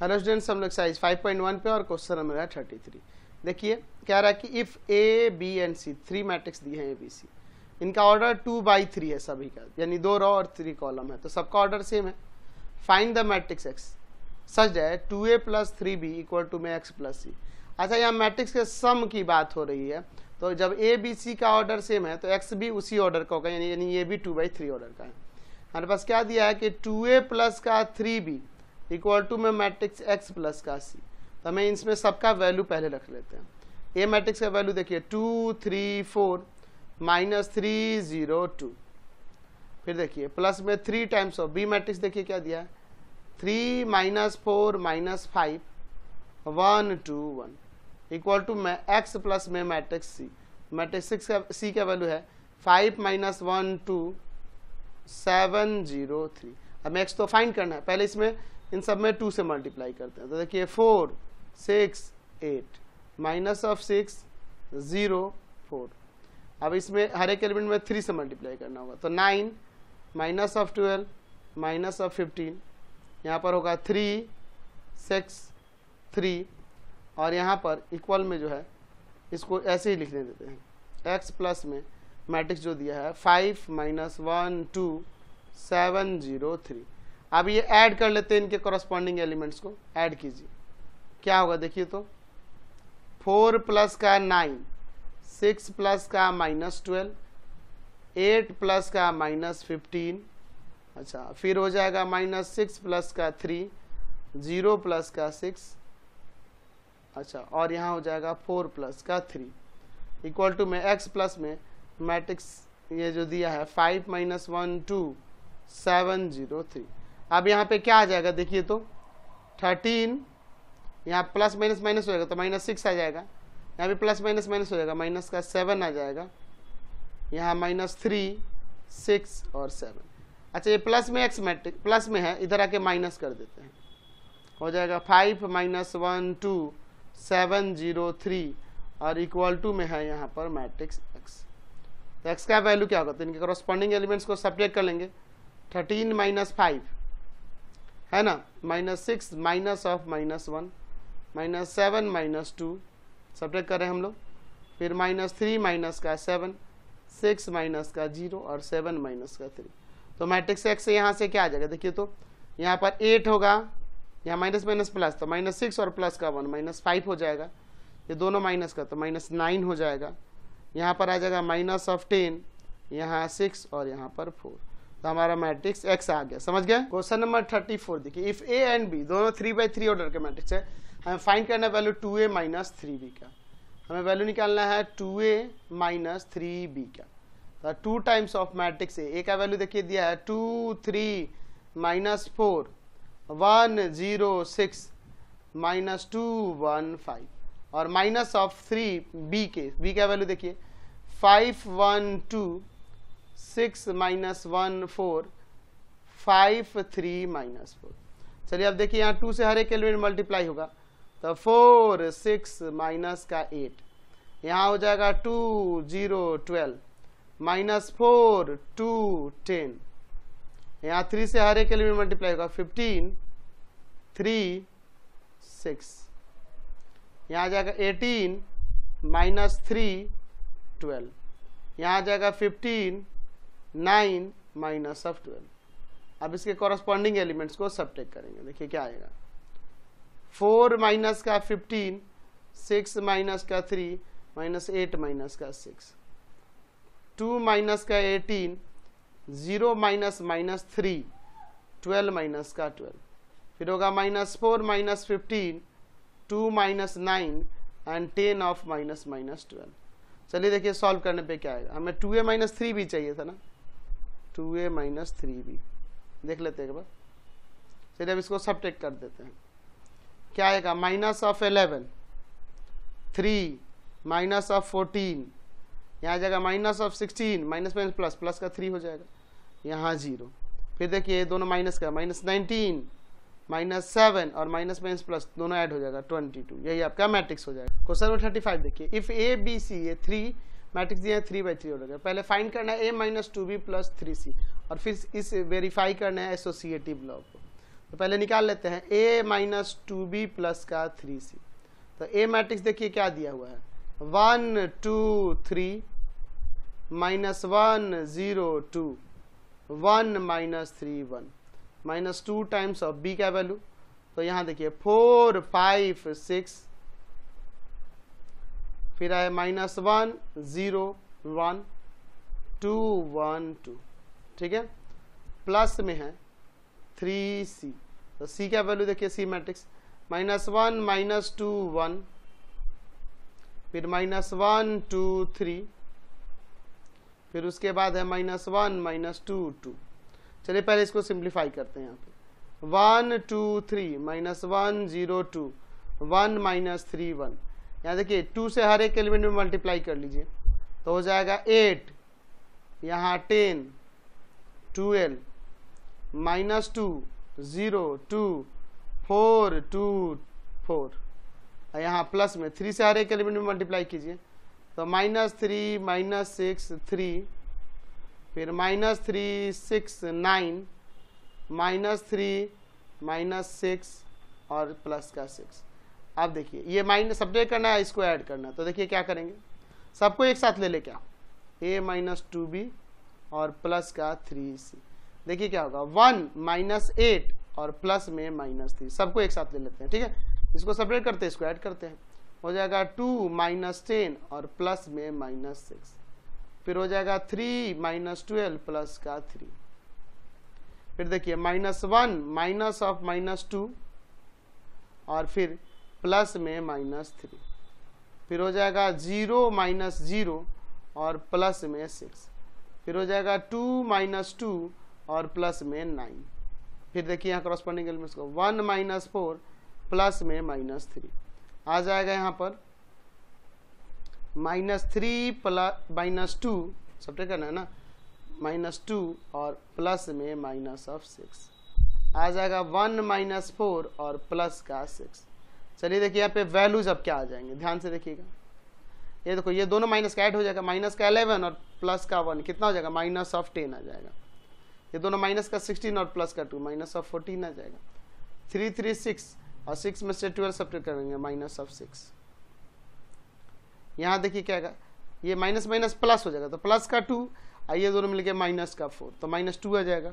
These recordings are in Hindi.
हेलो स्टूडेंट्स, हम लोग साइज 5.1 पे और क्वेश्चन नंबर है 33। देखिए कह रहा है कि if A B and C, 3 matrix दिए हैं ए बी सी, इनका ऑर्डर 2/3 है सभी का, यानी 2 रो और 3 कॉलम है, तो सबका ऑर्डर सेम है। फाइंड द मैट्रिक्स एक्स सच है 2a + 3b इक्वल टू में x + c। अच्छा, यहाँ मैट्रिक्स के सम की बात हो रही है, तो जब ए बी सी का ऑर्डर सेम है तो एक्स भी उसी ऑर्डर का होगा, यानी ये भी 2/3 ऑर्डर का है। हमारे पास क्या दिया है कि 2a + का 3b इक्वल टू में मैट्रिक्स x + का c। तो हमें इसमें सबका वैल्यू पहले रख लेते हैं। ए मैट्रिक्स का वैल्यू देखिए 2 3 4 -3 0 2। फिर देखिए प्लस में 3 टाइम्स ऑफ बी मैट्रिक्स, देखिए क्या दिया है 3 -4 -5 1 2 1 इक्वल टू में x प्लस में मैट्रिक्स c। मैट्रिक्स c का वैल्यू है 5 -1 2 7 0 3। हमें x तो फाइंड करना है, पहले इसमें इन सब में 2 से मल्टीप्लाई करते हैं। तो देखिए 4 6 8 -6 0 4। अब इसमें हर एक एलिमेंट में 3 से मल्टीप्लाई करना होगा, तो 9 -12 -15, यहाँ पर होगा 3 6 3, और यहाँ पर इक्वल में जो है इसको ऐसे ही लिखने देते हैं। x प्लस में मैट्रिक्स जो दिया है 5 -1 2 7 0 3। अब ये ऐड कर लेते हैं, इनके कॉरस्पॉन्डिंग एलिमेंट्स को ऐड कीजिए, क्या होगा देखिए तो 4 प्लस का 9 6 प्लस का -12 8 प्लस का -15, अच्छा फिर हो जाएगा -6 प्लस का 3 0 प्लस का 6, अच्छा और यहाँ हो जाएगा 4 प्लस का 3 इक्वल टू में x प्लस में मैट्रिक्स ये जो दिया है 5 -1 2 7 0 3। अब यहाँ पे क्या आ जाएगा देखिए तो 13, यहाँ प्लस माइनस माइनस हो जाएगा तो -6 आ जाएगा, यहाँ भी प्लस माइनस माइनस हो जाएगा, माइनस का 7 आ जाएगा, यहाँ -3 6 और 7। अच्छा ये प्लस में x मैट्रिक्स प्लस में है, इधर आके माइनस कर देते हैं, हो जाएगा 5 -1 2 7 0 3 और इक्वल टू में है यहाँ पर मैट्रिक्स x। तो x का वैल्यू क्या होगा, तो इनके कॉरस्पॉन्डिंग एलिमेंट्स को सब्ट्रैक्ट कर लेंगे। 13 - 5 है ना, -6 माइनस ऑफ -1 -7 -2 सब्ट्रैक्ट कर रहे हैं हम लोग, फिर -3 माइनस का 7 6 माइनस का 0 और 7 माइनस का 3। तो मैट्रिक्स x से यहाँ से क्या आ जाएगा देखिए तो यहाँ पर 8 होगा, यहाँ माइनस माइनस प्लस, तो -6 और प्लस का 1 -5 हो जाएगा, ये दोनों माइनस का तो -9 हो जाएगा, यहाँ पर आ जाएगा -10, यहाँ 6 और यहाँ पर 4। तो हमारा मैट्रिक्स x आ गया, समझ गए। क्वेश्चन नंबर 34 देखिए इफ a एंड b दोनों 3/3 ऑर्डर के मैट्रिक्स है, हमें फाइंड करना है वैल्यू 2a - 3b का। हमें वैल्यू निकालना है 2a - 3b का। तो 2 टाइम्स ऑफ मैट्रिक्स a का वैल्यू देखिए दिया है 2 3 -4 1 0 6 -2 1 5 और माइनस ऑफ 3 b का वैल्यू देखिए 5 1 2 6 -1 4 5 3 -4। चलिए अब देखिए यहाँ 2 से हर एक एलिमेंट मल्टीप्लाई होगा, तो 4 6 माइनस का 8, यहाँ हो जाएगा 2 0 12 -4 2 10, यहाँ 3 से हर एक एलिमेंट मल्टीप्लाई होगा 15 3 6, यहाँ आ जाएगा 18 -3 12, यहाँ आ जाएगा 15 9 माइनस ऑफ 12। अब इसके कॉरस्पॉन्डिंग एलिमेंट्स को सब्ट्रैक्ट करेंगे, देखिए क्या आएगा 4 माइनस का 15 6 माइनस का 3 -8 माइनस का 6 2 माइनस का 18 0 माइनस -3 12 माइनस का 12, फिर होगा -4 -15 2 -9 एंड 10 ऑफ -12। चलिए देखिए सॉल्व करने पे क्या आएगा, हमें 2a - 3b चाहिए था ना, 2a - 3b देख लेते हैं एक बार। चलिए अब इसको सब्ट्रैक्ट कर देते हैं, क्या आएगा -11 3 -14, यहाँ आ जाएगा -16 माइनस माइनस प्लस प्लस का 3 हो जाएगा, यहाँ 0, फिर देखिए दोनों माइनस का -19 -7 और माइनस माइनस प्लस दोनों ऐड हो जाएगा 22, यही आपका मैट्रिक्स हो जाएगा। क्वेश्चन नंबर 35 देखिए इफ ए बी सी ये 3 मैट्रिक्स दिए हैं 3/3 ऑर्डर का, पहले फाइंड करना है a - 2b + 3c और फिर इस वेरीफाई करना है एसोसिएटिव लॉ को। तो पहले निकाल लेते हैं a माइनस 2b प्लस का 3c। तो a मैट्रिक्स देखिए क्या दिया हुआ है 1 2 3 minus 1 0 2 1 minus 3 1 minus 2 times of b का वैल्यू। तो यहाँ देखिए 4 5 6 फिर आए माइनस 1 0 1 2 1 2, ठीक है। प्लस में है 3c। तो c का वैल्यू देखिए c मैट्रिक्स माइनस 1 माइनस 2 1 फिर माइनस 1 2 3 फिर उसके बाद है माइनस 1 माइनस 2 2। चलिए पहले इसको सिंप्लीफाई करते हैं। यहाँ पे 1 2 3 माइनस 1 0 2 1 माइनस 3 1। यहाँ देखिए 2 से हर एक एलिमेंट में मल्टीप्लाई कर लीजिए तो हो जाएगा 8, यहाँ 10 12 माइनस 2 0 2 4 2 4, यहाँ प्लस में 3 से हर एक एलिमेंट में मल्टीप्लाई कीजिए तो माइनस 3 माइनस 6 3 फिर माइनस 3 6 9 माइनस 3 माइनस 6 और प्लस का 6। अब देखिए ये माइनस सब्ट्रैक्ट करना है, इसको ऐड करना है। तो देखिए क्या करेंगे, सबको एक साथ ले ले क्या a माइनस 2b और प्लस का 3c। देखिए क्या होगा 1 माइनस 8 और प्लस में माइनस 3, सबको एक साथ ले लेते हैं, ठीक है। इसको सब्ट्रैक्ट करते हैं, इसको ऐड करते हैं, हो जाएगा 2 माइनस 10 और प्लस में माइनस 6। फिर हो जाएगा 3 माइनस 12 प्लस का 3। फिर देखिए माइनस 1 माइनस ऑफ माइनस 2 और फिर प्लस में माइनस 3। फिर हो जाएगा 0 माइनस 0 और प्लस में 6। फिर हो जाएगा 2 माइनस 2 और प्लस में 9। फिर देखिए यहाँ करस्पॉन्डिंग एलिमेंट्स को 1 माइनस 4 प्लस में माइनस 3 आ जाएगा। यहाँ पर माइनस 3 प्लस माइनस 2 सब्ट्रैक्ट करना है ना, माइनस 2 और प्लस में माइनस ऑफ 6 आ जाएगा 1 माइनस 4 और प्लस का 6। चलिए देखिए यहाँ पे वैल्यूज अब क्या आ जाएंगे, ध्यान से देखिएगा। ये देखो ये दोनों माइनस का ऐड हो जाएगा, माइनस का 11 और प्लस का 1 कितना हो जाएगा माइनस ऑफ 10 आ जाएगा। ये दोनों माइनस का 16 और प्लस का 2 माइनस ऑफ 14 आ जाएगा। 3 3 6 और 6 में से 12 सब्ट्रैक्ट करेंगे माइनस ऑफ 6। यहाँ देखिए क्या आएगा, ये माइनस माइनस प्लस हो जाएगा तो प्लस का 2 और ये दोनों मिलके माइनस का 4 तो माइनस 2 आ जाएगा।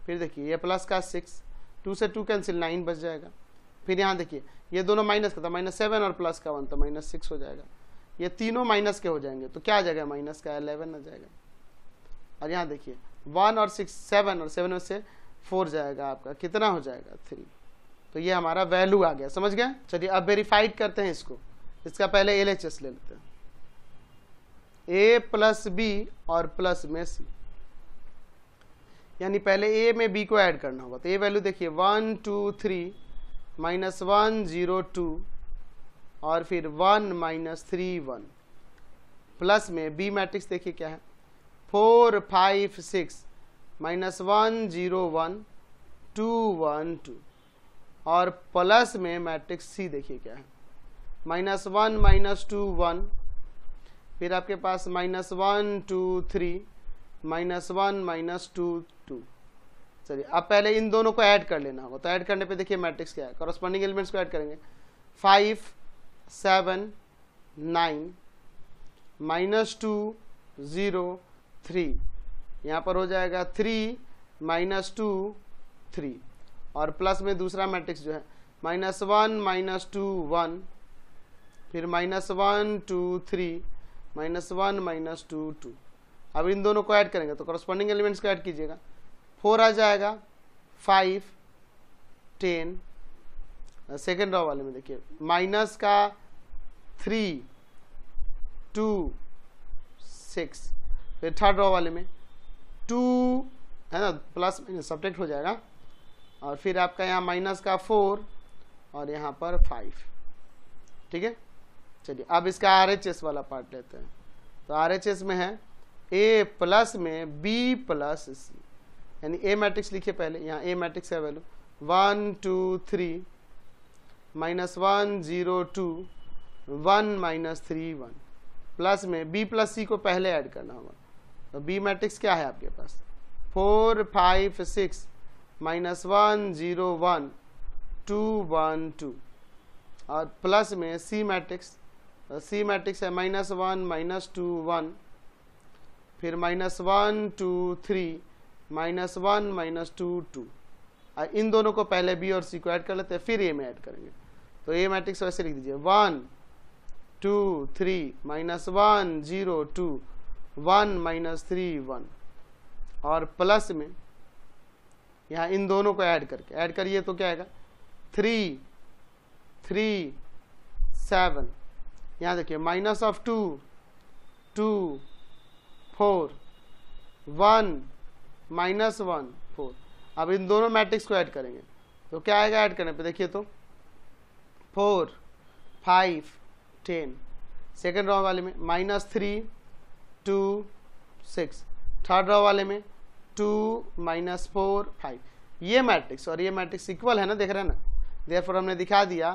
फिर देखिए ये प्लस का 6, 2 से 2 कैंसिल 9 बच जाएगा। फिर यहाँ देखिए ये दोनों माइनस का था माइनस 7 और प्लस का 1 तो माइनस 6 हो जाएगा। ये तीनों माइनस के हो जाएंगे तो क्या आ जाएगा माइनस का 11 आ जाएगा। और यहाँ देखिए 1 और 6 7 और 7 में से 4 जाएगा, आपका कितना हो जाएगा 3। तो ये हमारा वैल्यू आ गया, समझ गए। चलिए अब वेरीफाइड करते हैं इसको। इसका पहले LHS ले लेते हैं, a प्लस b और प्लस में c, यानी पहले a में b को ऐड करना होगा। तो ये वैल्यू देखिए 1 2 3 माइनस 1 0 2 और फिर 1 माइनस 3 1 प्लस में b मैट्रिक्स देखिए क्या है 4 5 6 माइनस 1 0 1 2 1 2 और प्लस में मैट्रिक्स c देखिए क्या है माइनस 1 माइनस 2 1 फिर आपके पास माइनस 1 2 3 माइनस 1 माइनस 2 2। चलिए अब पहले इन दोनों को ऐड कर लेना होगा। तो ऐड करने पे देखिए मैट्रिक्स क्या है, कॉरस्पॉन्डिंग एलिमेंट्स को ऐड करेंगे 5 7 9 माइनस 2 0 3, यहाँ पर हो जाएगा 3 माइनस 2 3 और प्लस में दूसरा मैट्रिक्स जो है माइनस 1 माइनस 2 1 फिर माइनस 1 2 3 माइनस 1 माइनस 2 2। अब इन दोनों को ऐड करेंगे तो कॉरस्पॉन्डिंग एलिमेंट्स को ऐड कीजिएगा 4 आ जाएगा 5 10, सेकेंड रॉ वाले में देखिए माइनस का 3 2 6, फिर थर्ड रॉ वाले में 2 है ना, प्लस माइनस सब्ट्रैक्ट हो जाएगा और फिर आपका यहाँ माइनस का 4 और यहाँ पर 5, ठीक है। चलिए अब इसका RHS वाला पार्ट लेते हैं। तो RHS में है a प्लस में b प्लस c, यानी a मैट्रिक्स लिखिए पहले। यहाँ a मैट्रिक्स का वैल्यू 1 2 3 माइनस 1 0 2 1 माइनस 3 1 प्लस में b प्लस c को पहले ऐड करना होगा। तो b मैट्रिक्स क्या है आपके पास 4 5 6 -1 0 1 2 1 2 और प्लस में सी मैट्रिक्स है -1 -2 1 फिर -1 2 3 -1 -2 2। इन दोनों को पहले बी और सी को ऐड कर लेते हैं, फिर ए में ऐड करेंगे। तो ए मैट्रिक्स वैसे लिख दीजिए 1 2 3 -1 0 2 1 -3 1 और प्लस में यहाँ इन दोनों को ऐड करिए तो क्या आएगा 3 3 7। यहाँ देखिए -2 2 4 1 -1 4। अब इन दोनों मैट्रिक्स को ऐड करेंगे तो क्या आएगा, ऐड करने पे देखिए तो 4 5 10। सेकेंड रो वाले में -3 2 6। थर्ड रो वाले में 2 -4 5। ये मैट्रिक्स और ये मैट्रिक्स इक्वल है ना, देख रहे हैं ना। देयरफॉर हमने दिखा दिया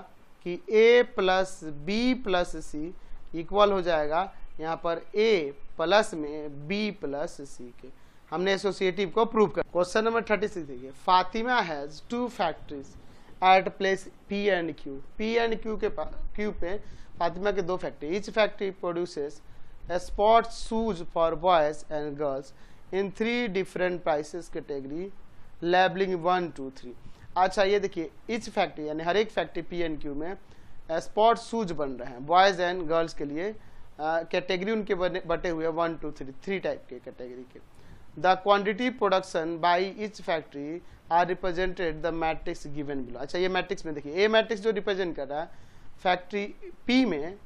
कि a plus b plus c equal हो जाएगा यहाँ पर a प्लस में b प्लस सी के। हमने एसोसिएटिव को प्रूव कर। क्वेश्चन नंबर 36 देखिए, Fatima has 2 factories at place P and Q पे फातिमा के 2 factory. Each factory produces sports shoes for boys and girls in 3 different prices category labelling 1 2 3। अच्छा ये देखिए, ईच फैक्ट्री यानी हर एक फैक्ट्री P एंड Q में स्पोर्ट्स शूज बन रहे हैं बॉयज एंड गर्ल्स के लिए। कैटेगरी उनके बटे हुए 1 2 3 टाइप के कैटेगरी के। The quantity production by each factory are represented the matrix given below. अच्छा ये मैट्रिक्स में देखिए, ए मैट्रिक्स जो रिप्रेजेंट कर रहा है फैक्ट्री P में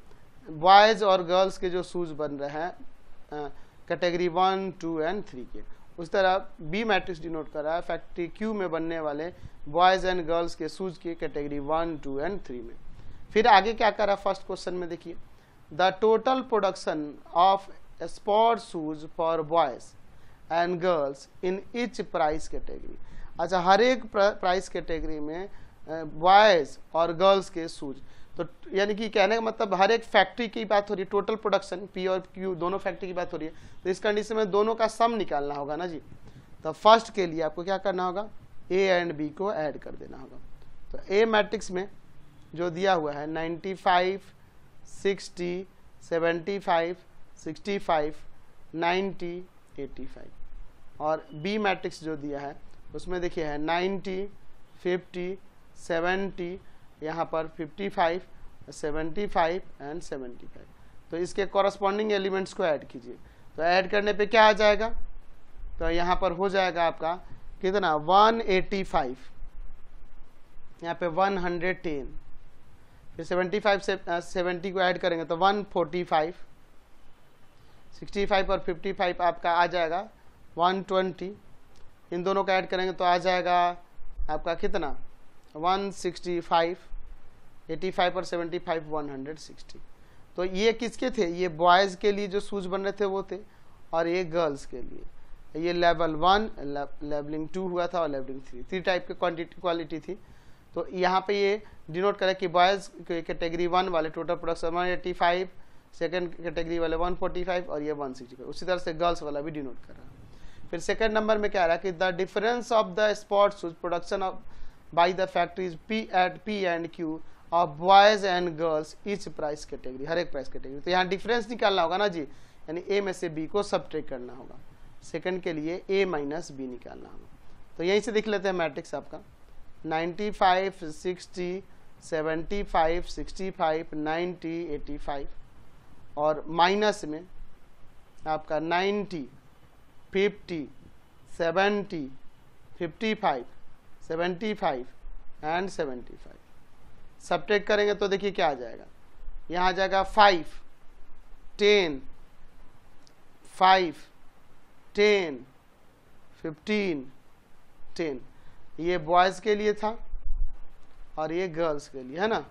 बॉयज और गर्ल्स के जो शूज बन रहे हैं कैटेगरी 1 2 एंड 3 के। उस तरह बी मैट्रिक्स डिनोट कर रहा है फैक्ट्री Q में बनने वाले बॉयज एंड गर्ल्स के शूज की कैटेगरी 1 2 एंड 3 में। फिर आगे क्या कर रहा है फर्स्ट क्वेश्चन में देखिए, the total production of sports shoes for boys and girls in each price category. अच्छा हर एक प्राइस कैटेगरी में बॉयज और गर्ल्स के शूज, तो यानी कि कहने का मतलब हर एक फैक्ट्री की बात हो रही है। टोटल प्रोडक्शन P और Q दोनों फैक्ट्री की बात हो रही है, तो इस कंडीशन में दोनों का सम निकालना होगा ना जी। तो फर्स्ट के लिए आपको क्या करना होगा, A एंड B को ऐड कर देना होगा। तो A मैट्रिक्स में जो दिया हुआ है 95 60 75 65 90 85 और B मैट्रिक्स जो दिया है उसमें देखिए है 90 50 70 यहाँ पर 55 75 एंड 75। तो इसके कॉरस्पॉन्डिंग एलिमेंट्स को ऐड कीजिए। तो ऐड करने पे क्या आ जाएगा, तो यहाँ पर हो जाएगा आपका कितना 185, यहाँ पे 110, फिर 75 से 70 को ऐड करेंगे तो 145, 65 और 55 आपका आ जाएगा 120। इन दोनों का ऐड करेंगे तो आ जाएगा आपका कितना 165, 85 और 75 160। तो ये किसके थे, ये बॉयज़ के लिए जो शूज बन रहे थे वो थे, और ये गर्ल्स के लिए। ये लेवल 1 लेवलिंग 2 हुआ था और लेवलिंग 3 टाइप के क्वालिटी थी। तो यहाँ पे ये डिनोट करें कि बॉयज़ कैटेगरी 1 वाले टोटल प्रोडक्शन 185, सेकेंड कैटेगरी वाले 145 और ये 165। उसी तरह से गर्ल्स वाला भी डिनोट कर रहा है। फिर सेकेंड नंबर में क्या रहा है कि the difference of the sports shoes production of by the factories P and Q of boys and girls each price category, हर एक प्राइस कैटेगरी। तो यहाँ डिफरेंस निकालना होगा ना जी, यानी A में से B को सब्ट्रैक्ट करना होगा। सेकंड के लिए A माइनस B निकालना होगा। तो यहीं से देख लेते हैं मैट्रिक्स आपका 95 60 75 65 90 85 और माइनस में आपका 90 50 70 55 75 एंड 75। सब्ट्रैक्ट करेंगे तो देखिए क्या आ जाएगा, यहाँ आ जाएगा 5 10 5 10 15 10। ये बॉयज के लिए था और ये गर्ल्स के लिए है ना,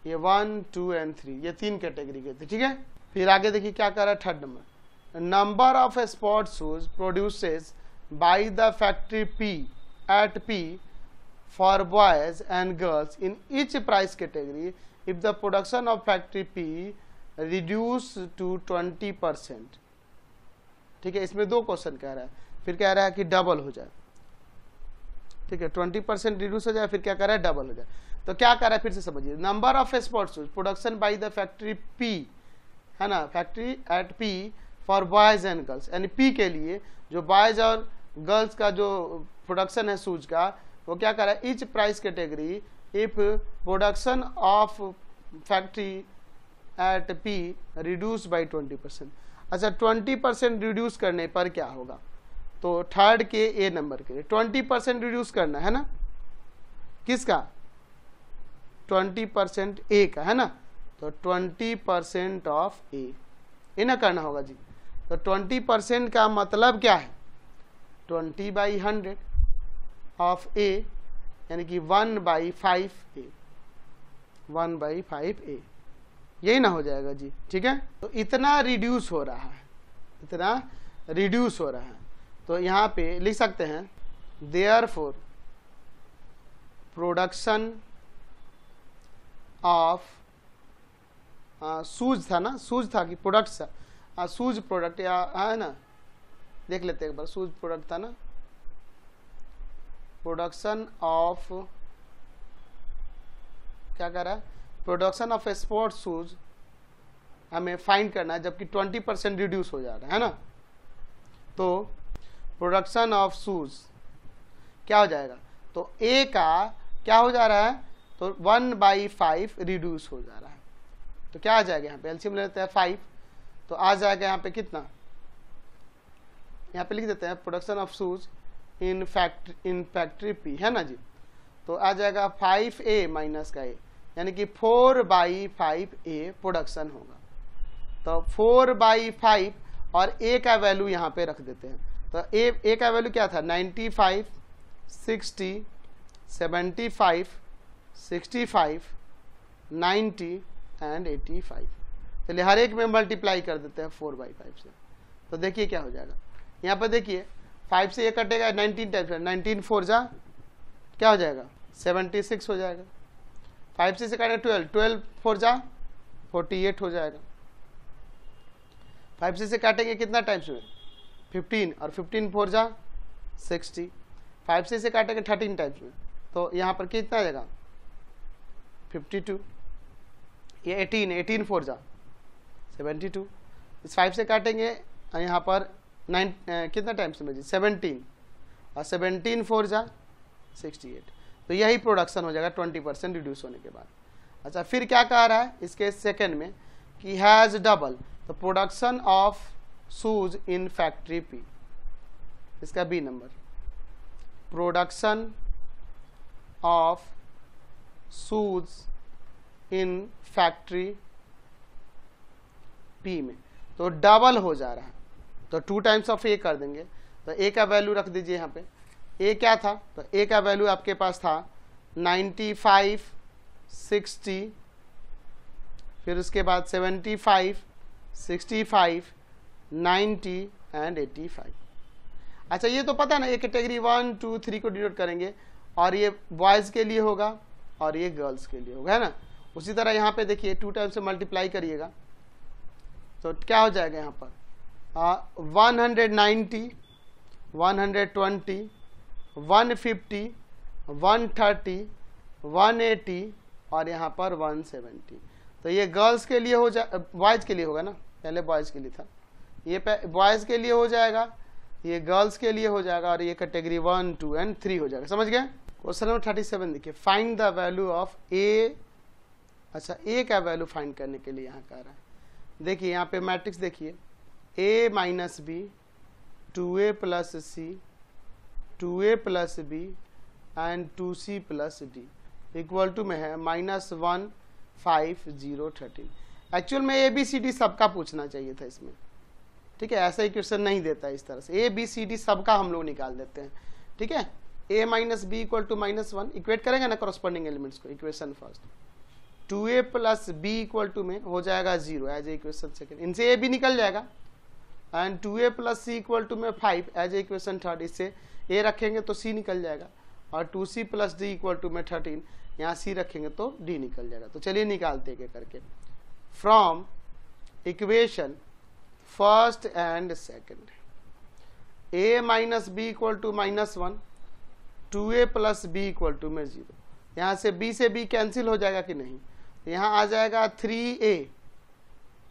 ये 1 2 एंड 3 ये 3 कैटेगरी के थे। ठीक है, फिर आगे देखिए क्या कर रहा है third number of sports shoes produces by the factory P for boys and girls in each price category if the production of factory P reduce to 20%। ठीक है, इसमें 2 क्वेश्चन कह रहा है, फिर कह रहा है कि डबल हो जाए। ठीक है, 20% रिड्यूस हो जाए, फिर क्या कर रहा है, डबल हो जाए। तो क्या कर रहा है, फिर से समझिए, number of sports shoes production by the factory P, है ना, factory eight P for boys and girls, यानी पी के लिए जो बॉयज और गर्ल्स का जो प्रोडक्शन है शूज का, वो क्या कर रहा है, each price category if production of factory eight P reduce by 20%। अच्छा, 20% रिड्यूस करने पर क्या होगा, तो थर्ड के ए नंबर के लिए 20% रिड्यूस करना है ना, किसका, 20% ए का, है ना, तो 20% ऑफ ए ना करना होगा जी। तो 20% का मतलब क्या है, 20/100 ऑफ ए, यानी कि 1/5 ए, 1/5 ए, यही ना हो जाएगा जी। ठीक है, तो इतना रिड्यूस हो रहा है, इतना रिड्यूस हो रहा है। तो यहाँ पे लिख सकते हैं देयरफॉर प्रोडक्शन ऑफ सूज था ना, सूज था कि प्रोडक्ट्स, सूज प्रोडक्ट या है ना, देख लेते हैं एक बार, सूज प्रोडक्ट था ना, प्रोडक्शन ऑफ क्या कर रहा है, प्रोडक्शन ऑफ स्पोर्ट्स शूज हमें फाइंड करना है, जबकि 20% रिड्यूस हो जा रहा है ना। तो प्रोडक्शन ऑफ शूज क्या हो जाएगा, तो ए का क्या हो जा रहा है, तो 1/5 रिड्यूस हो जा रहा है। तो क्या आ जाएगा, यहाँ पे एलसीएम ले लेते हैं 5, तो आ जाएगा यहाँ पे कितना, यहाँ पे लिख देते हैं production of shoes in factory P, है ना जी। तो आ जाएगा 5A माइनस का ए, यानी कि 4/5 ए प्रोडक्शन होगा। तो 4/5 और ए का वैल्यू यहाँ पे रख देते हैं। तो ए का वैल्यू क्या था, 95, 60, 75, 65, 90 एंड 85। चलिए हर एक में मल्टीप्लाई कर देते हैं 4/5 से। तो देखिए क्या हो जाएगा, यहाँ पर देखिए 5 से ये कटेगा 19 टाइम्स, 19 4 जा क्या हो जाएगा, 76 हो जाएगा। 5 से काटेगा 12, 12 4 जा 48 हो जाएगा। 5 से काटेंगे कितना टाइम्स में, 15, और 15 4 जा 60। 5 से काटेंगे 13 टाइम्स में, तो यहाँ पर कितना आ जाएगा 52। ये 18 4 जा 72। इस 5 से काटेंगे यहाँ पर 9 कितना टाइम्स में जी, 17, और 17 4 जा 68। तो यही प्रोडक्शन हो जाएगा 20% रिड्यूस होने के बाद। अच्छा, फिर क्या कह रहा है इसके सेकंड में कि हैज डबल, तो production of shoes in factory P, इसका B number, production of shoes in factory P में, तो डबल हो जा रहा है। तो 2 टाइम्स ऑफ ए कर देंगे। तो ए का वैल्यू रख दीजिए यहाँ पे, ए क्या था, तो ए का वैल्यू आपके पास था 95, 60, फिर उसके बाद 75, 65, 90 एंड 85। अच्छा, ये तो पता ना, ये कैटेगरी 1, 2, 3 को डिनोट करेंगे, और ये बॉयज़ के लिए होगा और ये गर्ल्स के लिए होगा, है ना। उसी तरह यहाँ पे देखिए 2 टाइम्स से मल्टीप्लाई करिएगा, तो क्या हो जाएगा यहाँ पर 190, 120, 150, 130, 180 और यहाँ पर 170। तो ये गर्ल्स के लिए हो जाए, बॉयज़ के लिए होगा ना, पहले बॉयज़ के लिए था, ये बॉयज़ के लिए हो जाएगा, ये गर्ल्स के लिए हो जाएगा, और ये कैटेगरी 1, 2 एंड 3 हो जाएगा। समझ गए। क्वेश्चन नंबर 37 देखिए, फाइंड द वैल्यू ऑफ ए। अच्छा, ए का वैल्यू फाइंड करने के लिए यहाँ कह रहा है, देखिए यहाँ पे मैट्रिक्स देखिए, a minus b, 2a plus c, 2a plus b and 2c plus d equal to में है -1, 5, 0, 13। एक्चुअल में ABCD सबका पूछना चाहिए था इसमें, ठीक है, ऐसा ही क्वेश्चन नहीं देता है इस तरह से। ABCD सबका हम लोग निकाल देते हैं, ठीक है। a minus b equal to -1, equate करेंगे ना कॉरस्पॉन्डिंग एलिमेंट्स को, equation first. 2a plus b equal to में हो जाएगा 0 एज ए इक्वेशन सेकेंड, इनसे a भी निकल जाएगा। And 2a plus c equal to में 5 एज ए इक्वेशन थर्ड, इससे a रखेंगे तो c निकल जाएगा, और 2c plus d equal to में 13, यहाँ c रखेंगे तो d निकल जाएगा। तो चलिए निकालते हैं करके, from equation first and second, a minus b equal to -1, 2a plus b equal to में 0। यहाँ से b कैंसिल हो जाएगा कि नहीं, यहाँ आ जाएगा 3a,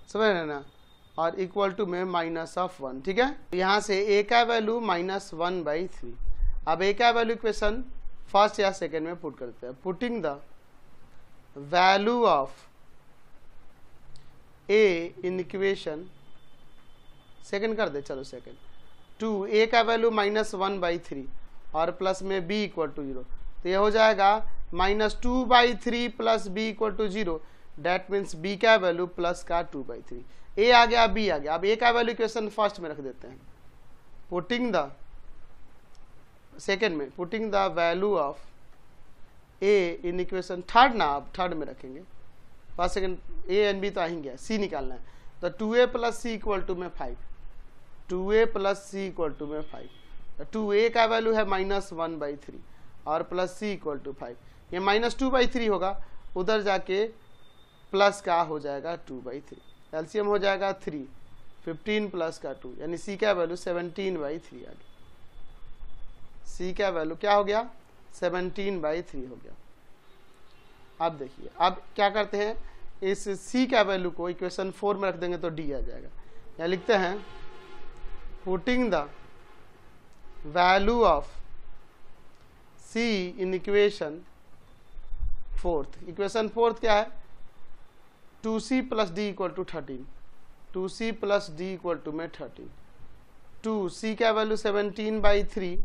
समझ रहे ना, और इक्वल टू में -1। ठीक है, यहाँ से a का वैल्यू -1/3। अब a का वैल्यू इक्वेशन फर्स्ट या सेकेंड में पुट करते हैं। Putting the value of a in equation second कर दे, चलो सेकेंड, 2a का वैल्यू -1/3 और प्लस में b इक्वल टू 0, तो ये हो जाएगा -2/3 plus b equal to 0। That means b का वैल्यू प्लस का 2/3। a आ गया, b आ गया। अब a का वैल्यू इक्वेशन फर्स्ट में रख देते हैं। पुटिंग द सेकेंड में, putting the value of a in equation third ना, अब थर्ड में रखेंगे, first second a and b तो आ ही गया, c निकालना है। तो 2a plus c equal to में 5, 2a plus c equal to में 5। तो 2a का वैल्यू है -1/3 और प्लस c इक्वल टू 5। ये -2/3 होगा, उधर जाके प्लस का हो जाएगा 2/3। एलसीएम हो जाएगा 3, 15 प्लस का 2, यानी c का वैल्यू 17/3 आ गया। c का वैल्यू क्या हो गया, 17/3 हो गया। अब देखिए, अब क्या करते हैं, इस c का वैल्यू को इक्वेशन 4 में रख देंगे तो d आ जाएगा। यहाँ लिखते हैं putting the value of c in equation fourth. Equation fourth क्या है, 2c plus d equal to 13, 2c plus d equal to में 13। 2c का वैल्यू 17/3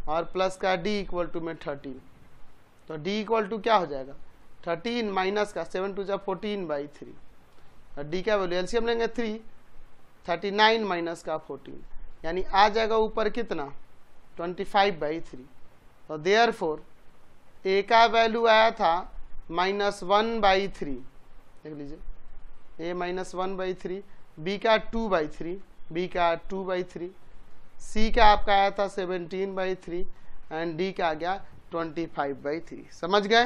और प्लस का d इक्वल टू में 13, तो d इक्वल टू क्या हो जाएगा, 13 माइनस का 7 टू जा 14/3, और d का वैल्यू एलसीएम लेंगे 3, 39 माइनस का 14, यानी आ जाएगा ऊपर कितना, 25/3। तो देयरफॉर a का वैल्यू आया था -1/3, देख लीजिए, a -1/3, b का 2/3, b का 2/3, c का आपका आया था 17/3 एंड d का आ गया 25/3। समझ गए।